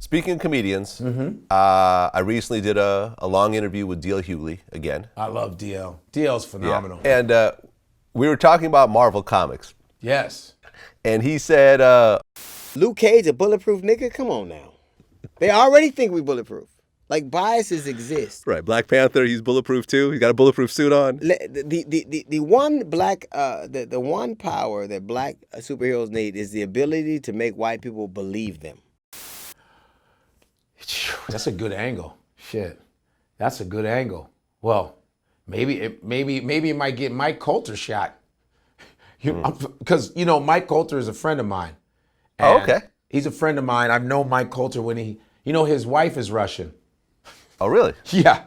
Speaking of comedians, I recently did a long interview with DL Hughley again. I love DL. DL's phenomenal. Yeah. And we were talking about Marvel Comics. Yes. And he said, Luke Cage, a bulletproof nigga? Come on now. They already think we bulletproof. Like, biases exist. right, Black Panther, he's bulletproof too. He's got a bulletproof suit on. The one black, the one power that black superheroes need is the ability to make white people believe them. That's a good angle. Shit. That's a good angle. Well, maybe it might get Mike Coulter shot. Because, Mike Coulter is a friend of mine. Oh, okay. He's a friend of mine. I've known Mike Coulter when his wife is Russian. Oh, really? Yeah.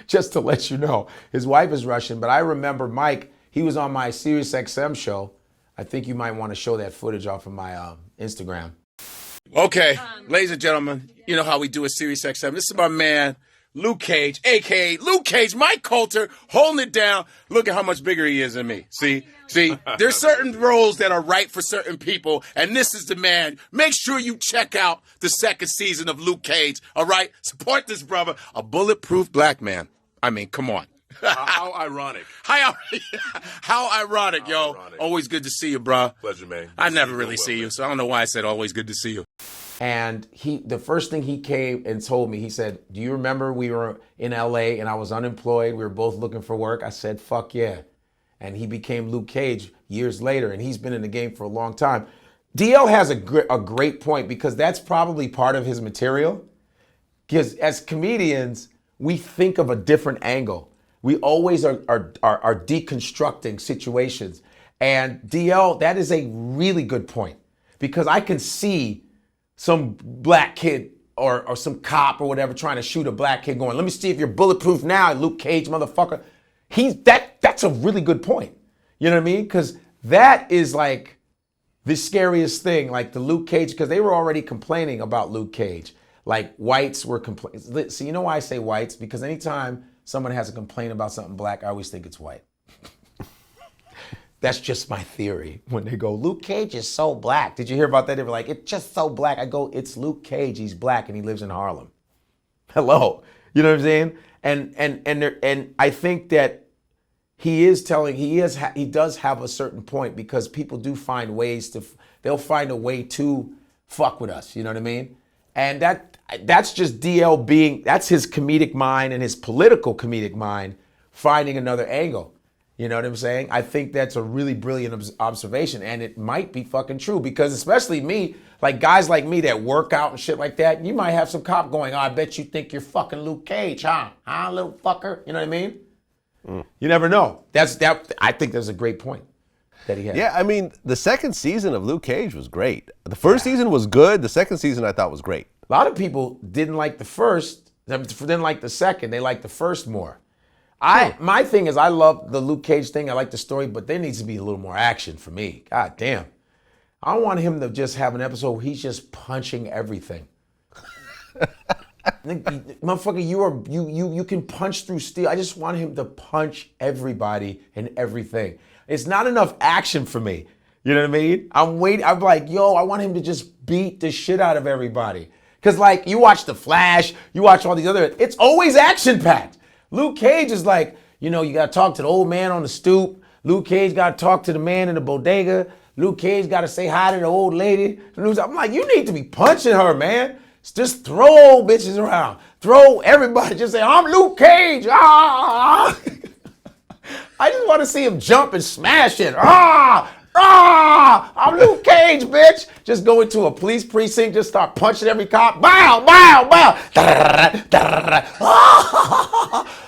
Just to let you know. His wife is Russian, but I remember Mike, he was on my Sirius XM show. I think you might want to show that footage off of my Instagram. Okay, ladies and gentlemen, you know how we do at Sirius XM. This is my man, Luke Cage, a.k.a. Luke Cage, Mike Coulter, holding it down. Look at how much bigger he is than me. See, there's certain roles that are right for certain people, and this is the man. Make sure you check out the second season of Luke Cage, all right? Support this brother, a bulletproof black man. I mean, come on. How ironic. How ironic, yo. Ironic. Always good to see you, bro. Pleasure, man. I never really see you, so I don't know why I said always good to see you. And the first thing he came and told me, he said, do you remember we were in LA and I was unemployed? We were both looking for work. I said, fuck yeah. And he became Luke Cage years later, and he's been in the game for a long time. DL has a great point, because that's probably part of his material. Because as comedians, we think of a different angle. We always are deconstructing situations. And DL, that is a really good point, because I can see some black kid or some cop or whatever trying to shoot a black kid going, let me see if you're bulletproof now, Luke Cage, motherfucker. That's a really good point. You know what I mean? Because that is like the scariest thing, like the Luke Cage, because they were already complaining about Luke Cage. Like whites were complaining. So you know why I say whites? Because anytime someone has a complaint about something black, I always think it's white. That's just my theory. When they go, Luke Cage is so black. Did you hear about that? They were like, it's just so black. I go, it's Luke Cage. He's black and he lives in Harlem. Hello. You know what I'm saying? And I think that he does have a certain point, because people do find ways they'll find a way to fuck with us. You know what I mean? And that's just DL that's his comedic mind and his political comedic mind finding another angle. You know what I'm saying? I think that's a really brilliant observation, and it might be fucking true, because especially me, like guys like me that work out and shit like that, you might have some cop going, oh, I bet you think you're fucking Luke Cage, huh? Huh, little fucker? You know what I mean? You never know. I think that's a great point that he had. Yeah, I mean, the second season of Luke Cage was great. The first season was good. The second season I thought was great. A lot of people didn't like the first, didn't like the second. They liked the first more. My thing is, I love the Luke Cage thing. I like the story, but there needs to be a little more action for me. God damn. I want him to just have an episode where he's just punching everything. Motherfucker, you can punch through steel. I just want him to punch everybody and everything. It's not enough action for me. You know what I mean? I'm like, yo, I want him to just beat the shit out of everybody. Because like, you watch The Flash, you watch all these other, it's always action-packed. Luke Cage is like, you got to talk to the old man on the stoop. Luke Cage got to talk to the man in the bodega. Luke Cage got to say hi to the old lady. I'm like, you need to be punching her, man. Just throw old bitches around. Throw everybody. Just say, I'm Luke Cage. Ah! I just want to see him jump and smash it. Ah! Ah! I'm Luke Cage, bitch. Just go into a police precinct, just start punching every cop. Bow, bow, bow.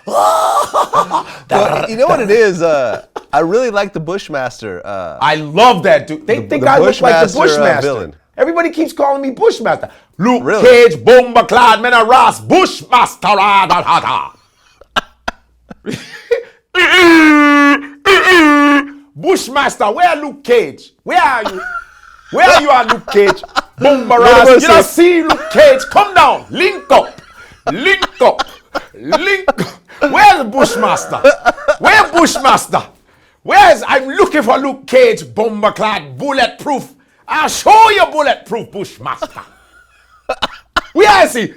Well, you know what it is? I really like the Bushmaster. I love that dude. They think I look like the Bushmaster. Villain. Everybody keeps calling me Bushmaster. Luke Really? Cage, Bomba Clad, Mena Ross, Bushmaster. Bushmaster, where Luke Cage? Where are you? Where you are, Luke Cage? Bomba Ross. You don't see Luke Cage. Come down. Link up. Link up. Link up. Where's the Bushmaster? Where Bushmaster? I'm looking for Luke Cage, Bomba Clad, bulletproof. I'll show you bulletproof, Bushmaster. Where is he?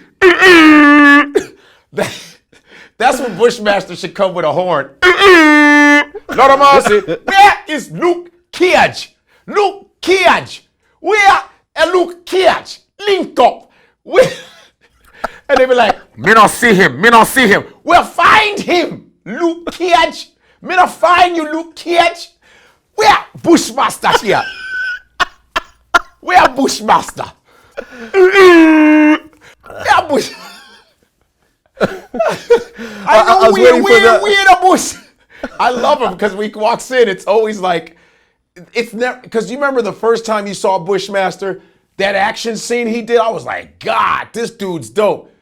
That's when Bushmaster should come with a horn. Lord of mercy, where is Luke Cage? Luke Cage. Where is Luke Cage? Link up. And they be like, me not see him, me not see him. Well, find him, Luke Cage. Me not find you, Luke Cage. Where Bushmaster here? Where Bushmaster? Where Bush? I know we're the Bush. I love him because when he walks in, it's always like, it's never, because you remember the first time you saw Bushmaster, that action scene he did, I was like, God, this dude's dope.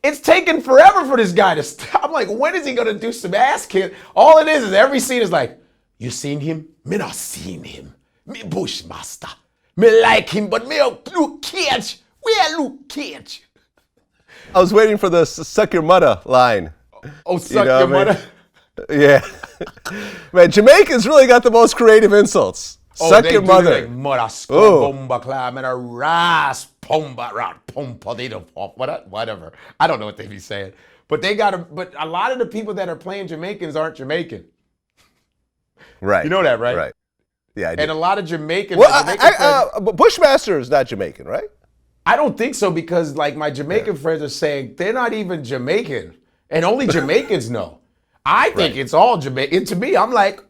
It's taken forever for this guy to stop. I'm like, when is he gonna do some ass kick? All it is every scene is like, you seen him? Me not seen him. Me Bushmaster. Me like him, but me Luke Cage. Where Luke Cage? I was waiting for the suck your mother line. Oh, suck your mother. Yeah. Man, Jamaicans really got the most creative insults. Suck your mother. Like, mother, bomba, clam, and a ras, pomba, rat, pompa, whatever. I don't know what they be saying. But but a lot of the people that are playing Jamaicans aren't Jamaican. Right. You know that, right? Right. Yeah, I do. And a lot of Jamaicans. Well, but Bushmaster is not Jamaican, right? I don't think so because, like, my Jamaican friends are saying they're not even Jamaican, and only Jamaicans know. I think it's all Jamaican. To me, I'm like,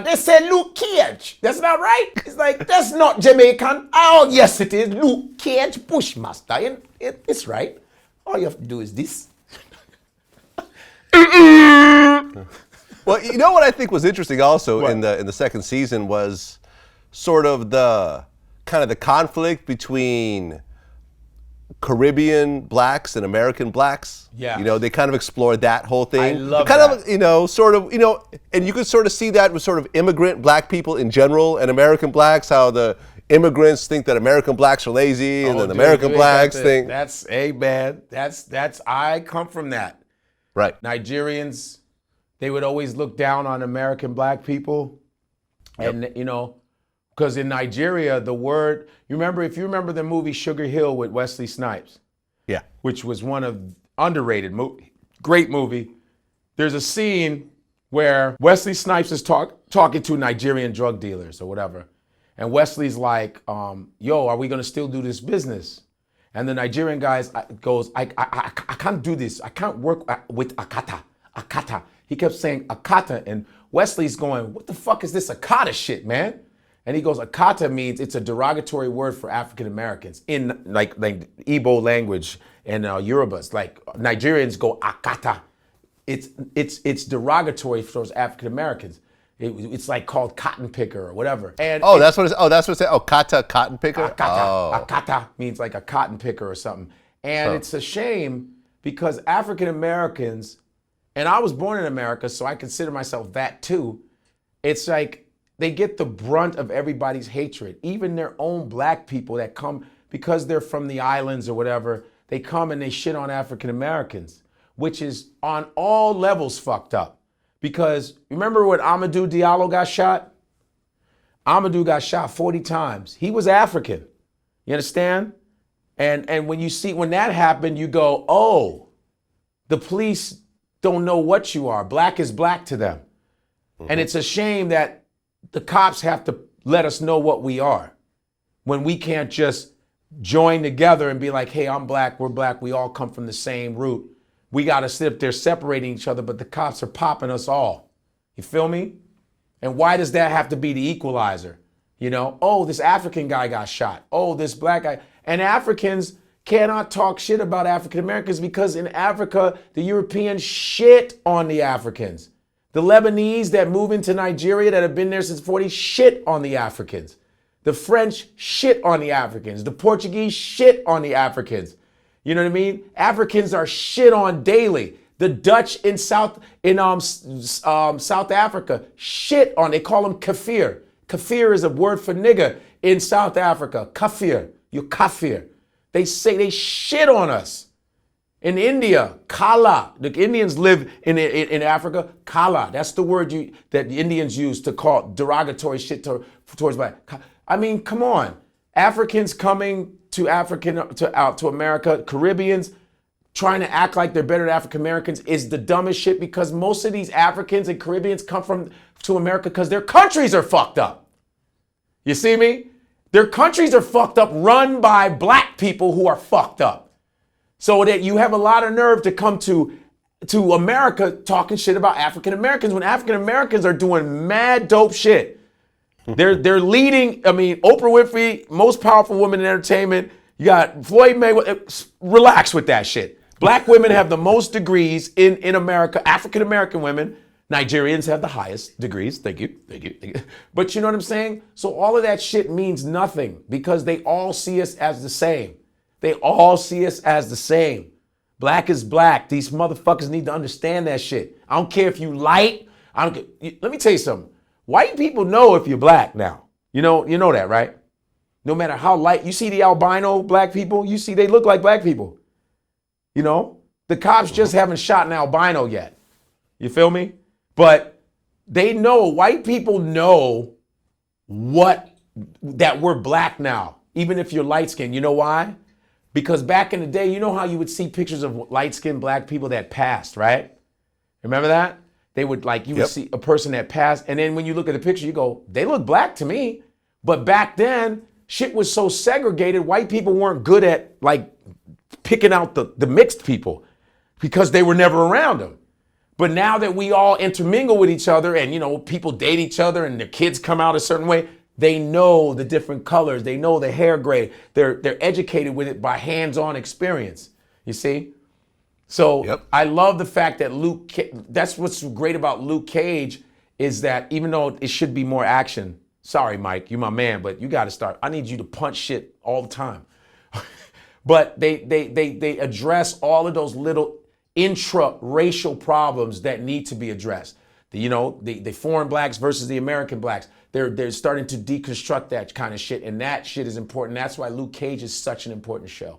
they said Luke Cage. That's not right. It's like, that's not Jamaican. Oh, yes, it is. Luke Cage, Bushmaster. And it's right. All you have to do is this. Well, you know what I think was interesting also in the second season was sort of the kind of the conflict between Caribbean blacks and American blacks. Yeah. You know, they kind of explored that whole thing. I love kind that. of, you know, sort of, you know, and you could sort of see that with sort of immigrant black people in general and American blacks, how the immigrants think that American blacks are lazy and then American blacks think. That's, hey, man, that's, I come from that. Right. Nigerians, they would always look down on American black people. And, you know, because in Nigeria, the word, if you remember the movie Sugar Hill with Wesley Snipes, Yeah. which was one of underrated, great movie. There's a scene where Wesley Snipes is talking to Nigerian drug dealers or whatever. And Wesley's like, yo, are we gonna still do this business? And the Nigerian guy goes, I can't do this. I can't work with Akata. Akata. He kept saying Akata, and Wesley's going, what the fuck is this Akata shit, man? And he goes, Akata means it's a derogatory word for African Americans in like Igbo language and Yorubas. Like Nigerians go Akata. It's derogatory for those African Americans. It's like called cotton picker or whatever. And That's what it's saying. Oh, kata, cotton picker. Akata means like a cotton picker or something. And it's a shame because African Americans, and I was born in America, so I consider myself that too. It's like they get the brunt of everybody's hatred. Even their own black people that come, because they're from the islands or whatever, they come and they shit on African Americans, which is on all levels fucked up. Because remember when Amadou Diallo got shot? Amadou got shot 40 times. He was African. You understand? And when that happened, you go, oh, the police don't know what you are. Black is black to them. Mm-hmm. And it's a shame that the cops have to let us know what we are when we can't just join together and be like, hey, I'm black, we're black, we all come from the same root. We got to sit up there separating each other, but the cops are popping us all. You feel me? And why does that have to be the equalizer? You know, oh, this African guy got shot. Oh, this black guy. And Africans cannot talk shit about African Americans because in Africa, the Europeans shit on the Africans. The Lebanese that move into Nigeria that have been there since 40 shit on the Africans. The French shit on the Africans. The Portuguese shit on the Africans. You know what I mean? Africans are shit on daily. The Dutch in South Africa shit on. They call them kafir. Kafir is a word for nigger in South Africa. Kafir. You kafir. They say they shit on us. In India, kala. The Indians live in Africa. Kala. That's the word that the Indians use to call derogatory shit towards black. I mean, come on. Africans coming to America, Caribbeans trying to act like they're better than African Americans is the dumbest shit, because most of these Africans and Caribbeans come to America because their countries are fucked up. You see me? Their countries are fucked up, run by black people who are fucked up. So that you have a lot of nerve to come to America talking shit about African Americans when African Americans are doing mad dope shit. They're leading. I mean, Oprah Winfrey, most powerful woman in entertainment. You got Floyd Mayweather. Relax with that shit. Black women have the most degrees in America. African American women. Nigerians have the highest degrees. Thank you. But you know what I'm saying? So all of that shit means nothing because they all see us as the same. They all see us as the same. Black is black. These motherfuckers need to understand that shit. I don't care if you light. Let me tell you something. White people know if you're black now. You know that, right? No matter how light. You see the albino black people, you see they look like black people. You know? The cops just haven't shot an albino yet. You feel me? But they know, white people know that we're black now, even if you're light skinned. You know why? Because back in the day, you know how you would see pictures of light-skinned black people that passed, right? Remember that? They would would see a person that passed, and then when you look at the picture, you go, they look black to me. But back then, shit was so segregated, white people weren't good at picking out the mixed people because they were never around them. But now that we all intermingle with each other and, people date each other and their kids come out a certain way, they know the different colors. They know the hair grade. They're educated with it by hands-on experience. You see? So I love the fact that that's what's great about Luke Cage is that even though it should be more action, sorry, Mike, you're my man, but you got to start. I need you to punch shit all the time. But they address all of those little intra-racial problems that need to be addressed. The foreign blacks versus the American blacks. They're starting to deconstruct that kind of shit, and that shit is important. That's why Luke Cage is such an important show.